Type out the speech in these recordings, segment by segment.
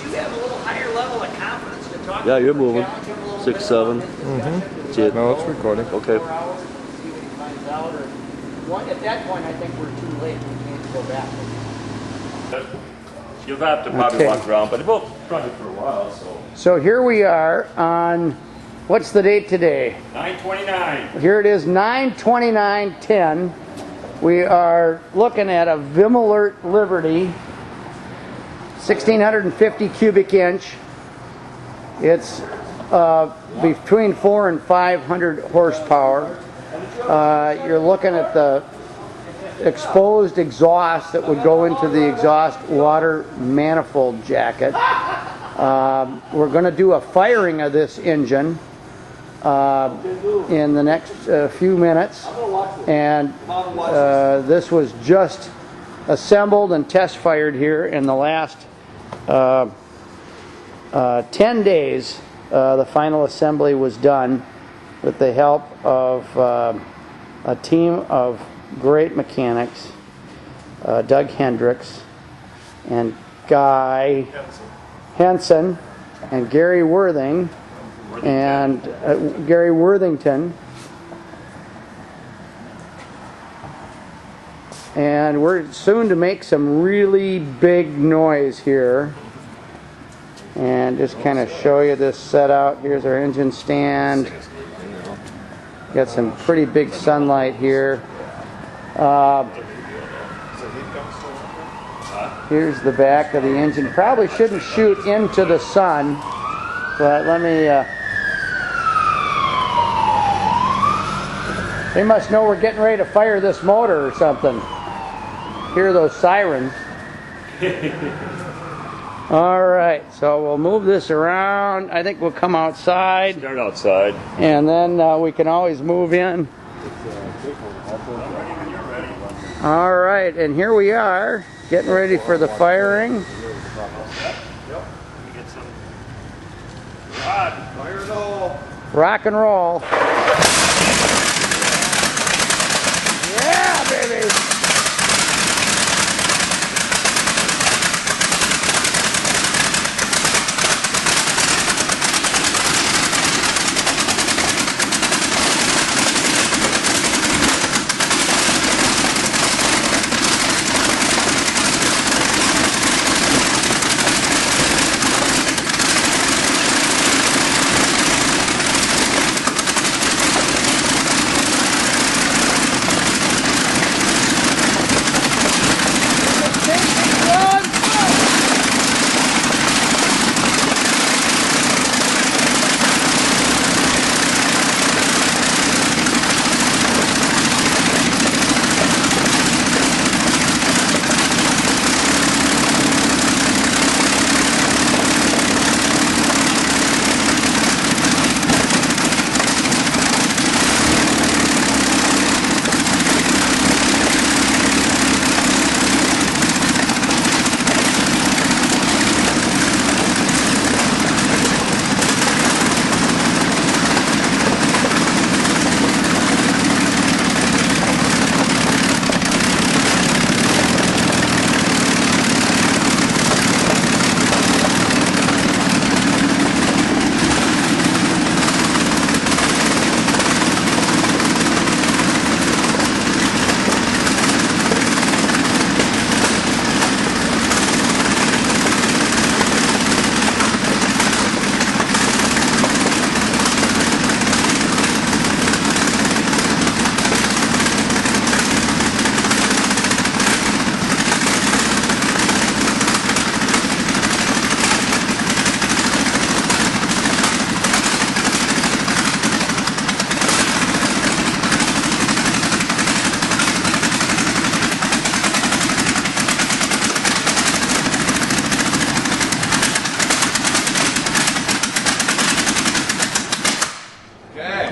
you have a little higher level of confidence to talk Yeah, to you're her, moving. challenge him a little 6, bit 7. about That's it. No, it's recording. Okay. 4 hours, see what he finds out, or at that point, I think we're too late. We can't go back. You'll have to probably walk around, but we'll run it for a while, so. So here we are on, what's the date today? 9/29. Here it is, 9/29/10. We are looking at a Vimalert Liberty, 1650 cubic inch. It's between 400 and 500 horsepower. You're looking at the exposed exhaust that would go into the exhaust water manifold jacket. We're going to do a firing of this engine in the next few minutes, and this was just assembled and test fired here in the last 10 days. The final assembly was done with the help of a team of great mechanics, Doug Hendricks and Guy Henson and Gary Worthington, and we're soon to make some really big noise here. And just kind of show you this set out. Here's our engine stand. Got some pretty big sunlight here. Here's the back of the engine. Probably shouldn't shoot into the sun, but let me. They must know we're getting ready to fire this motor or something. Hear those sirens. All right, so we'll move this around. I think we'll come outside. Start outside. And then we can always move in. All right, and here we are, getting ready for the firing. Rock and roll. Yeah, baby.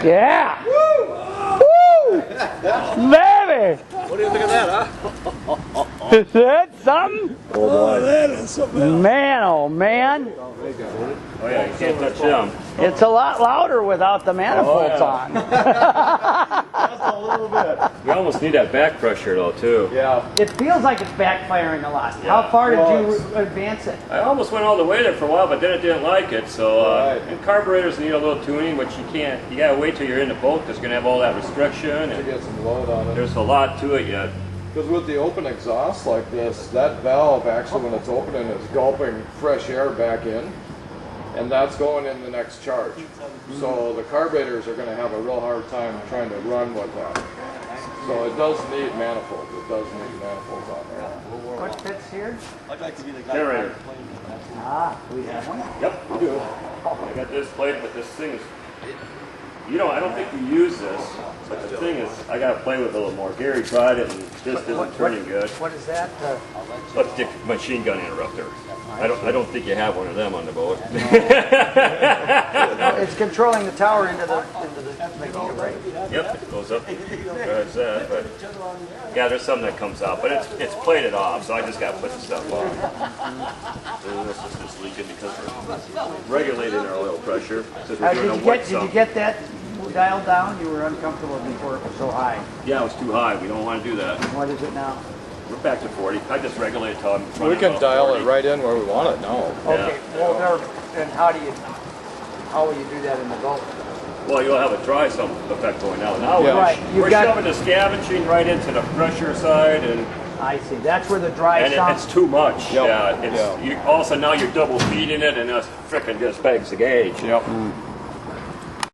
Yeah. Woo! Woo! Baby! What do you think of that, huh? Is that something? Oh, that is something. Man, oh man. Oh yeah, you can't touch them. It's a lot louder without the manifolds on. a little bit. We almost need that back pressure though too. Yeah. It feels like it's backfiring a lot. Yeah. How far did Well, you advance it? I almost went all the way there for a while, but then it didn't like it. So, Right. and carburetors need a little tuning, which you can't. You gotta wait till you're in the boat. That's gonna have all that restriction, To and get some load on it. there's a lot to it yet. Because with the open exhaust like this, that valve actually when it's opening is gulping fresh air back in. And that's going in the next charge. So the carburetors are going to have a real hard time trying to run with that. So it does need manifolds. It does need manifolds on there. What fits here? Generator. Ah, we have one. Yep, we do. I got this plate, but this thing is. I don't think we use this. But the thing is, I gotta play with it a little more. Gary tried it, and it just isn't turning good. What is that? But the machine gun interrupter. I don't think you have one of them on the boat. It's controlling the tower into the magneto, right? Yep, it goes up, drives that, but yeah, there's some that comes out, but it's plated off, so I just gotta put the stuff on. And this is just leaking because we're regulating our oil pressure. Because we're doing a wet Did you sump. get that dialed down? You were uncomfortable before it was so high. Yeah, it was too high. We don't want to do that. What is it now? We're back to 40. I just regulate it till I'm We running can about dial 40. it right in where we want it now. Okay, well, and how will you do that in the boat? Well, you'll have a dry sump effect going out. Now Yeah. Right, we're shoving the scavenging right into the pressure side, and I see. That's where the dry it's sump. too much. Yep. Yeah, Yeah. all of a sudden now you're double feeding it, and that's frickin' just begs the gauge. Yep.